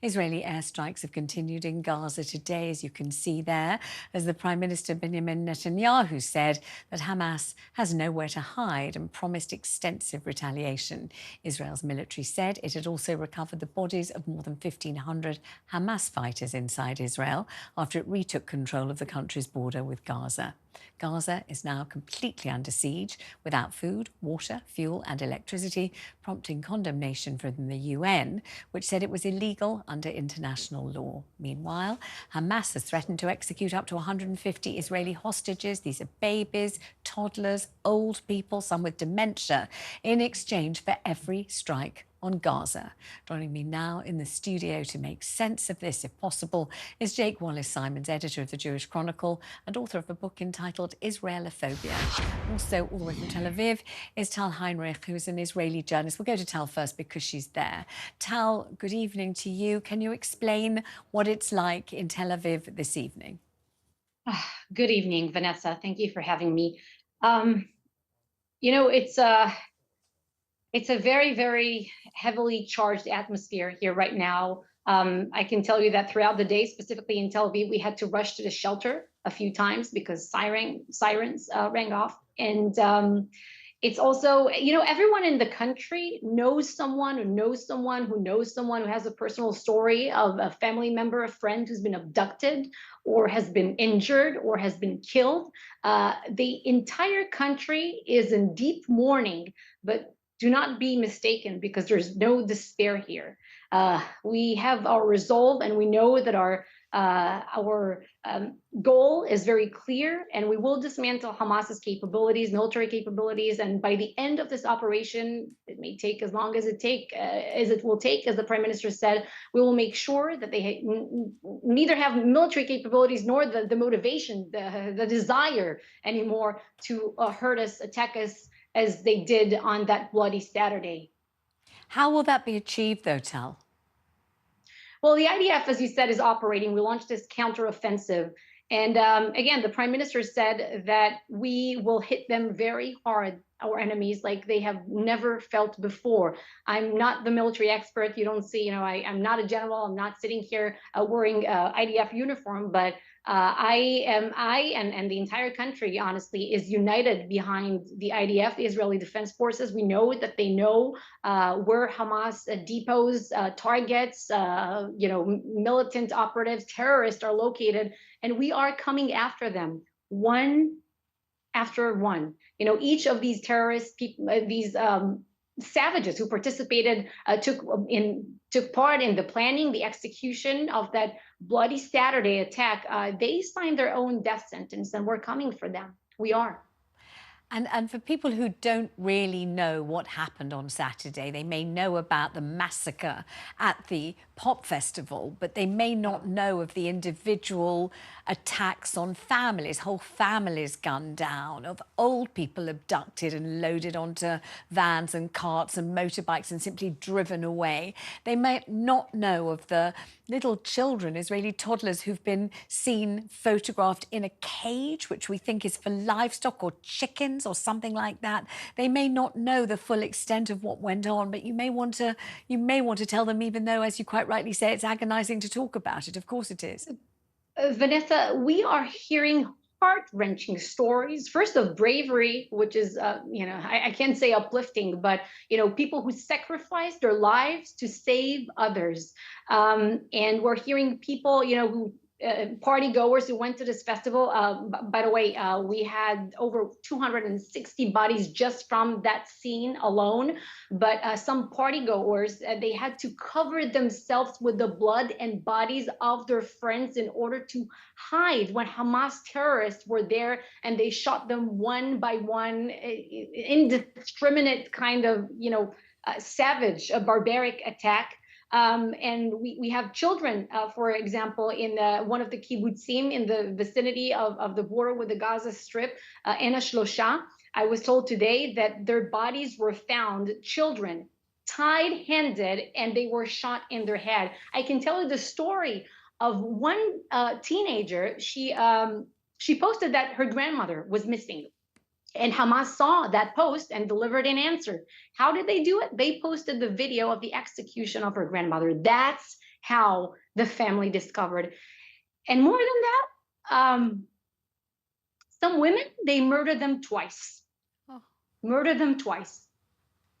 Israeli airstrikes have continued in Gaza today, as you can see there, as the Prime Minister Benjamin Netanyahu said that Hamas has nowhere to hide and promised extensive retaliation. Israel's military said it had also recovered the bodies of more than 1,500 Hamas fighters inside Israel after it retook control of the country's border with Gaza. Gaza is now completely under siege, without food, water, fuel and electricity, prompting condemnation from the UN, which said it was illegal under international law. Meanwhile, Hamas has threatened to execute up to 150 Israeli hostages. These are babies, toddlers, old people, some with dementia, in exchange for every strike on Gaza. Joining me now in the studio to make sense of this, if possible, is Jake Wallace-Simons, editor of the Jewish Chronicle and author of a book entitled Israelophobia. Also, all the way from Tel Aviv is Tal Heinrich, who is an Israeli journalist. We'll go to Tal first because she's there. Tal, good evening to you. Can you explain what it's like in Tel Aviv this evening? Good evening, Vanessa. Thank you for having me. It's a very, very heavily charged atmosphere here right now. I can tell you that throughout the day, specifically in Tel Aviv, we had to rush to the shelter a few times because sirens rang off. And it's also, everyone in the country knows someone who knows someone who knows someone who has a personal story of a family member, a friend who's been abducted or has been injured or has been killed. The entire country is in deep mourning, but do not be mistaken, because there's no despair here. We have our resolve, and we know that our goal is very clear, and we will dismantle Hamas's capabilities, military capabilities. And by the end of this operation, it may take as long as it will take, as the Prime Minister said, we will make sure that they neither have military capabilities nor the motivation, the desire anymore to hurt us, attack us, as they did on that bloody Saturday. How will that be achieved, though, Tal? Well, the IDF, as you said, is operating. We launched this counteroffensive. And again, the Prime Minister said that we will hit them very hard, our enemies, like they have never felt before. I'm not the military expert. You don't see, I'm not a general. I'm not sitting here wearing IDF uniform, but I and the entire country, honestly, is united behind the IDF, the Israeli Defense Forces. We know that they know where Hamas depots, targets, militant operatives, terrorists are located, and we are coming after them one after one. Each of these terrorists, these savages who participated, took part in the planning, the execution of that bloody Saturday attack. They signed their own death sentence, and we're coming for them. We are. And for people who don't really know what happened on Saturday, they may know about the massacre at the pop festival, but they may not know of the individual attacks on families, whole families gunned down, of old people abducted and loaded onto vans and carts and motorbikes and simply driven away. They may not know of the little children, Israeli toddlers, who've been seen photographed in a cage, which we think is for livestock or chickens or something like that. They may not know the full extent of what went on, but you may want to tell them, even though, as you quite rightly say, it's agonizing to talk about it. Of course it is. Vanessa, we are hearing heart-wrenching stories, first of bravery, which is, I can't say uplifting, but, people who sacrificed their lives to save others. And we're hearing people, who party goers who went to this festival. By the way, we had over 260 bodies just from that scene alone. But some party goers, they had to cover themselves with the blood and bodies of their friends in order to hide when Hamas terrorists were there, and they shot them one by one, indiscriminate kind of, savage, a barbaric attack. And we have children, for example, in one of the kibbutzim in the vicinity of the border with the Gaza Strip, Ena Shlosha. I was told today that their bodies were found, children, tied-handed, and they were shot in their head. I can tell you the story of one teenager. She posted that her grandmother was missing. And Hamas saw that post and delivered an answer. How did they do it? They posted the video of the execution of her grandmother. That's how the family discovered. And more than that, some women, they murder them twice. Oh. Murder them twice.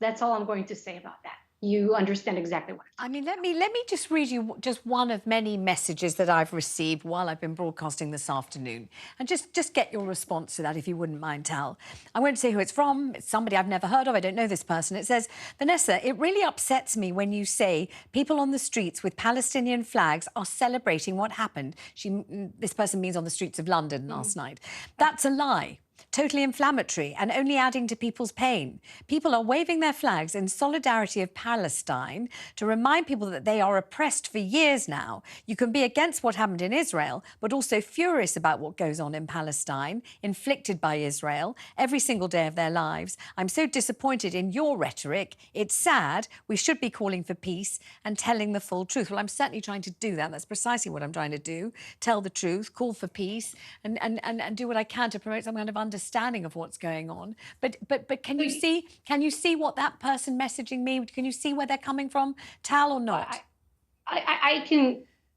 That's all I'm going to say about that. You understand exactly what I mean, let me just read you just one of many messages that I've received while I've been broadcasting this afternoon, and just get your response to that, if you wouldn't mind, Tal. I won't say who it's from. It's somebody I've never heard of. I don't know this person. It says, Vanessa, it really upsets me when you say people on the streets with Palestinian flags are celebrating what happened. This person means on the streets of London last night. That's a lie. Totally inflammatory and only adding to people's pain. People are waving their flags in solidarity of Palestine to remind people that they are oppressed for years now. You can be against what happened in Israel, but also furious about what goes on in Palestine, inflicted by Israel, every single day of their lives. I'm so disappointed in your rhetoric. It's sad. We should be calling for peace and telling the full truth. Well, I'm certainly trying to do that. That's precisely what I'm trying to do. Tell the truth, call for peace, and do what I can to promote some kind of understanding of what's going on. But can you see what that person messaging me? Can you see where they're coming from, Tal, or not?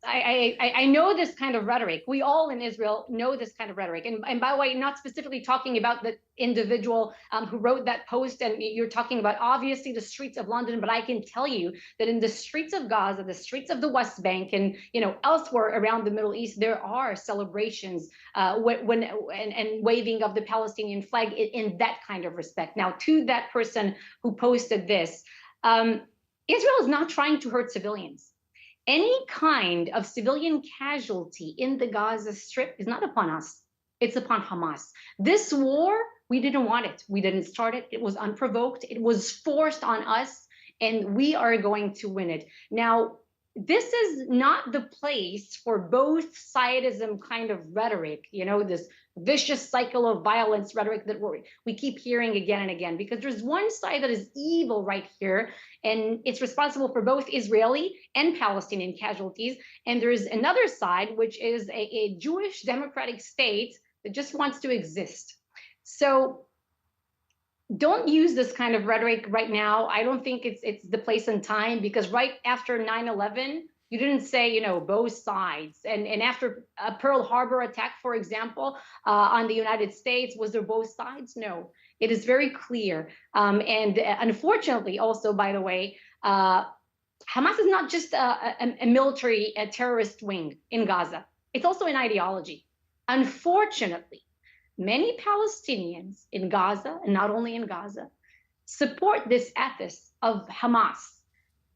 I know this kind of rhetoric. We all in Israel know this kind of rhetoric. And by the way, not specifically talking about the individual who wrote that post, and you're talking about obviously the streets of London, but I can tell you that in the streets of Gaza, the streets of the West Bank, and elsewhere around the Middle East, there are celebrations and waving of the Palestinian flag in that kind of respect. Now, to that person who posted this, Israel is not trying to hurt civilians. Any kind of civilian casualty in the Gaza Strip is not upon us. It's upon Hamas. This war, we didn't want it. We didn't start it. It was unprovoked. It was forced on us, and we are going to win it. Now, this is not the place for both sidism kind of rhetoric, this vicious cycle of violence rhetoric that we keep hearing again and again, because there's one side that is evil right here, and it's responsible for both Israeli and Palestinian casualties. And there's another side, which is a Jewish democratic state that just wants to exist. So don't use this kind of rhetoric right now. I don't think it's the place and time, because right after 9/11, you didn't say, both sides. And after a Pearl Harbor attack, for example, on the United States, was there both sides? No, it is very clear. And unfortunately, also, by the way, Hamas is not just a military, a terrorist wing in Gaza. It's also an ideology. Unfortunately, many Palestinians in Gaza, and not only in Gaza, support this ethos of Hamas,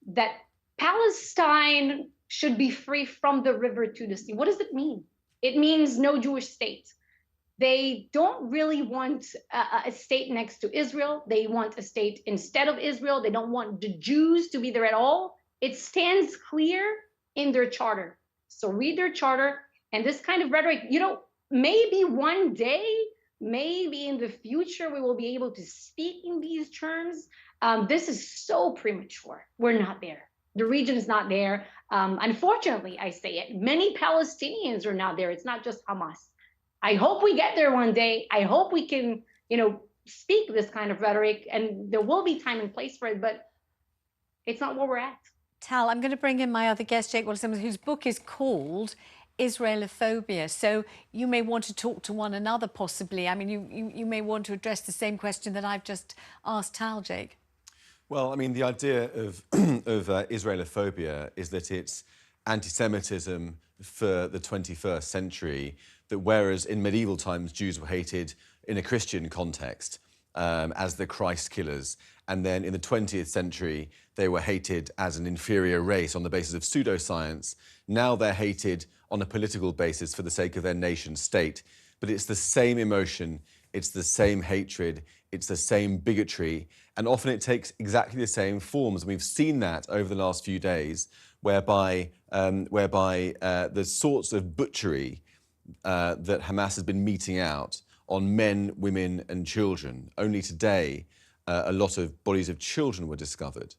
that Palestine should be free from the river to the sea. What does it mean? It means no Jewish state. They don't really want a state next to Israel. They want a state instead of Israel. They don't want the Jews to be there at all. It stands clear in their charter. So read their charter. And this kind of rhetoric, maybe one day, maybe in the future, we will be able to speak in these terms. This is so premature. We're not there. The region is not there. Unfortunately, I say it, many Palestinians are not there. It's not just Hamas. I hope we get there one day. I hope we can, speak this kind of rhetoric, and there will be time and place for it, but it's not where we're at. Tal, I'm going to bring in my other guest, Jake Wilson, whose book is called Israelophobia. So you may want to talk to one another, possibly. I mean, you may want to address the same question that I've just asked Tal, Jake. Well, I mean, the idea of Israelophobia is that it's anti-Semitism for the 21st century, that whereas in medieval times Jews were hated in a Christian context as the Christ killers, and then in the 20th century they were hated as an inferior race on the basis of pseudoscience, now they're hated on a political basis for the sake of their nation state. But it's the same emotion, it's the same hatred, it's the same bigotry, and often it takes exactly the same forms. And we've seen that over the last few days, whereby the sorts of butchery that Hamas has been meting out on men, women and children. Only today, a lot of bodies of children were discovered.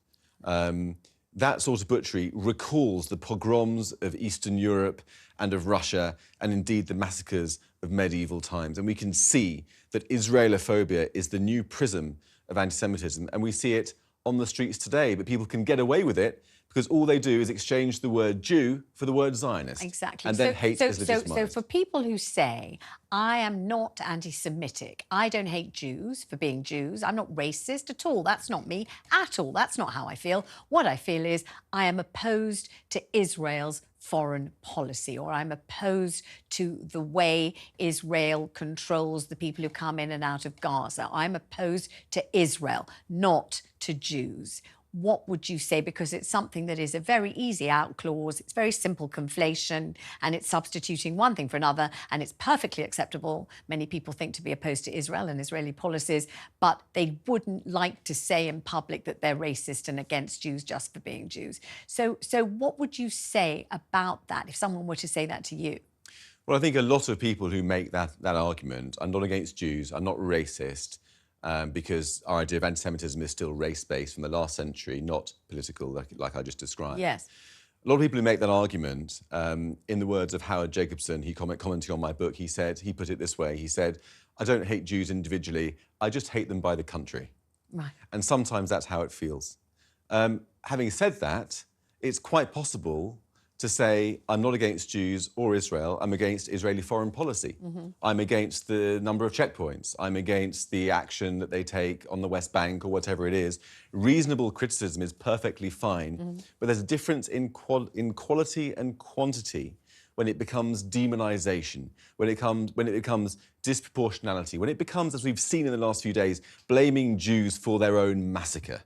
That sort of butchery recalls the pogroms of Eastern Europe and of Russia, and indeed the massacres of medieval times. And we can see that Israelophobia is the new prism of anti-Semitism, and we see it on the streets today. But people can get away with it because all they do is exchange the word Jew for the word Zionist. Exactly. And then hate is legitimized. So for people who say, I am not anti-Semitic, I don't hate Jews for being Jews, I'm not racist at all, that's not me at all, that's not how I feel. What I feel is I am opposed to Israel's foreign policy, or I'm opposed to the way Israel controls the people who come in and out of Gaza. I'm opposed to Israel, not to Jews. What would you say? Because it's something that is a very easy out clause, it's very simple conflation, and it's substituting one thing for another, and it's perfectly acceptable, many people think, to be opposed to Israel and Israeli policies, but they wouldn't like to say in public that they're racist and against Jews just for being Jews. So what would you say about that if someone were to say that to you? Well, I think a lot of people who make that argument are not against Jews, are not racist, because our idea of anti-Semitism is still race-based from the last century, not political, like I just described. Yes. A lot of people who make that argument, in the words of Howard Jacobson, he commenting on my book, he put it this way, he said, I don't hate Jews individually, I just hate them by the country. Right. And sometimes that's how it feels. Having said that, it's quite possible to say, I'm not against Jews or Israel, I'm against Israeli foreign policy. I'm against the number of checkpoints. I'm against the action that they take on the West Bank or whatever it is. Reasonable criticism is perfectly fine, but there's a difference in quality and quantity when it becomes demonization, when it becomes disproportionality, when it becomes, as we've seen in the last few days, blaming Jews for their own massacre.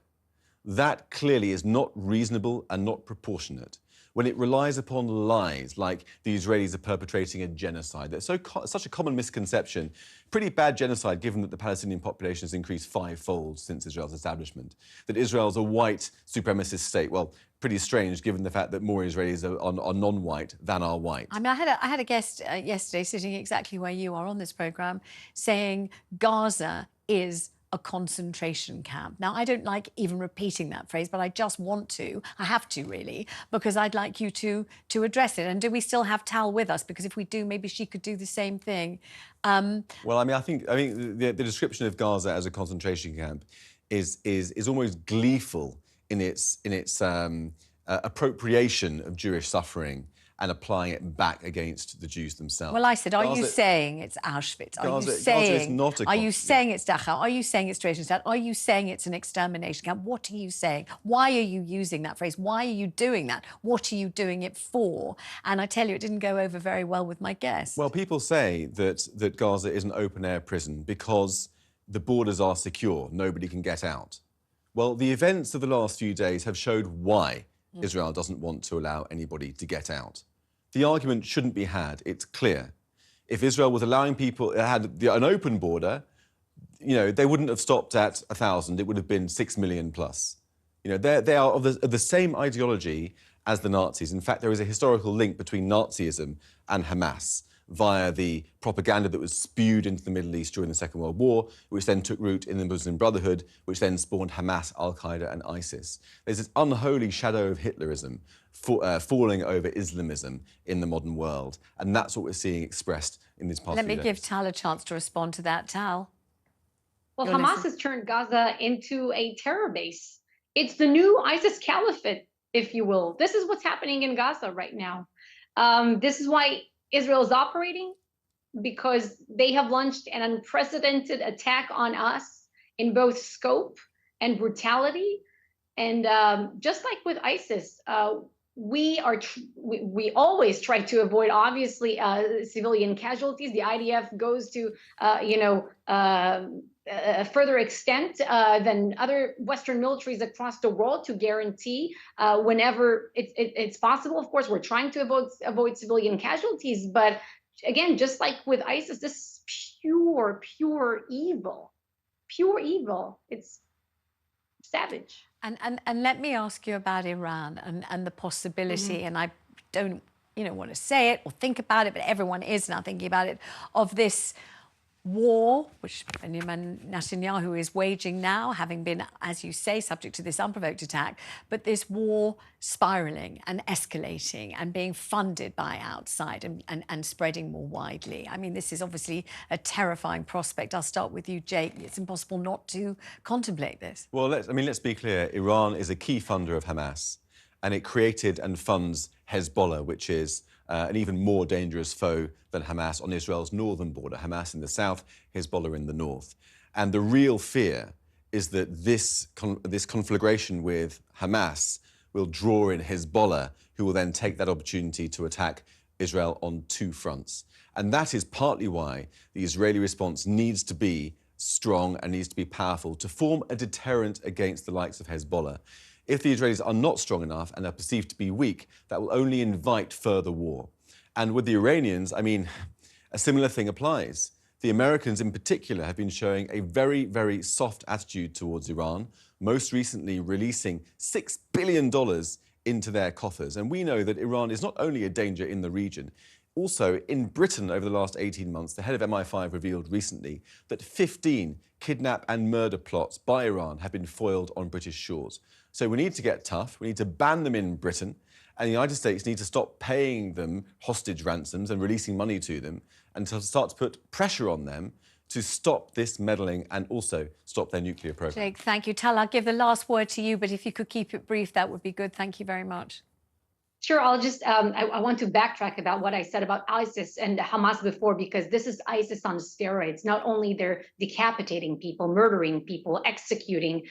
That clearly is not reasonable and not proportionate. When it relies upon lies, like the Israelis are perpetrating a genocide. That's such a common misconception. Pretty bad genocide, given that the Palestinian population has increased fivefold since Israel's establishment. That Israel's a white supremacist state. Well, pretty strange, given the fact that more Israelis are non-white than are white. I mean, I had a guest yesterday sitting exactly where you are on this programme saying Gaza is a concentration camp. Now, I don't like even repeating that phrase, but I just want to. I have to, really, because I'd like you to address it. And do we still have Tal with us? Because if we do, maybe she could do the same thing. Well, I mean, I think the description of Gaza as a concentration camp is almost gleeful in its appropriation of Jewish suffering and applying it back against the Jews themselves. Well, I said, are you saying it's Auschwitz? Gaza is not are you saying it's Dachau? Are you saying it's Dresden? Are you saying it's an extermination camp? What are you saying? Why are you using that phrase? Why are you doing that? What are you doing it for? And I tell you, it didn't go over very well with my guests. Well, people say that Gaza is an open-air prison because the borders are secure, nobody can get out. Well, the events of the last few days have showed why Israel doesn't want to allow anybody to get out. The argument shouldn't be had. It's clear. If Israel was allowing people, had an open border, they wouldn't have stopped at 1,000. It would have been 6 million plus. They are of the same ideology as the Nazis. In fact, there is a historical link between Nazism and Hamas via the propaganda that was spewed into the Middle East during the Second World War, which then took root in the Muslim Brotherhood, which then spawned Hamas, Al-Qaeda and ISIS. There's this unholy shadow of Hitlerism falling over Islamism in the modern world, and that's what we're seeing expressed in these past few days. Let me give Tal a chance to respond to that. Tal? Well, Hamas has turned Gaza into a terror base. It's the new ISIS caliphate, if you will. This is what's happening in Gaza right now. This is why Israel is operating, because they have launched an unprecedented attack on us in both scope and brutality. And just like with ISIS, we always try to avoid, obviously, civilian casualties. The IDF goes to, a further extent than other Western militaries across the world to guarantee whenever it's possible. Of course, we're trying to avoid civilian casualties, but again, just like with ISIS, this is pure evil, pure evil. It's savage. And let me ask you about Iran and the possibility, and I don't want to say it or think about it, but everyone is now thinking about it, of this war, which Benjamin Netanyahu is waging now, having been, as you say, subject to this unprovoked attack, but this war spiralling and escalating and being funded by outside and spreading more widely. I mean, this is obviously a terrifying prospect. I'll start with you, Jake. It's impossible not to contemplate this. Well, let's be clear. Iran is a key funder of Hamas. and it created and funds Hezbollah, which is an even more dangerous foe than Hamas on Israel's northern border. Hamas in the south, Hezbollah in the north. And the real fear is that this conflagration with Hamas will draw in Hezbollah, who will then take that opportunity to attack Israel on two fronts. And that is partly why the Israeli response needs to be strong and needs to be powerful to form a deterrent against the likes of Hezbollah. If the Israelis are not strong enough and are perceived to be weak, that will only invite further war. And with the Iranians, I mean, a similar thing applies. The Americans in particular have been showing a very, very soft attitude towards Iran, most recently releasing $6 billion into their coffers. And we know that Iran is not only a danger in the region. Also, in Britain over the last 18 months, the head of MI5 revealed recently that 15 kidnap and murder plots by Iran have been foiled on British shores. So we need to get tough. We need to ban them in Britain. And the United States need to stop paying them hostage ransoms and releasing money to them and to start to put pressure on them to stop this meddling and also stop their nuclear program. Jake, thank you. Tal, I'll give the last word to you, but if you could keep it brief, that would be good. Thank you very much. Sure, I'll just, I want to backtrack about what I said about ISIS and Hamas before, because this is ISIS on steroids. Not only they're decapitating people, murdering people, executing,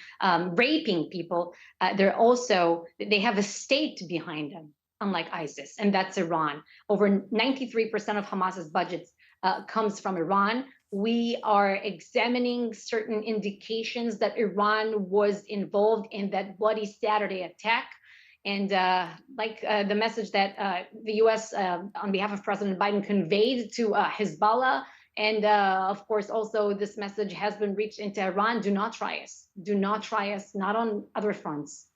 raping people, they have a state behind them, unlike ISIS, and that's Iran. Over 93% of Hamas's budgets comes from Iran. We are examining certain indications that Iran was involved in that Bloody Saturday attack. And the message that the U.S. On behalf of President Biden conveyed to Hezbollah, and of course also this message has been reached into Iran: do not try us, not on other fronts.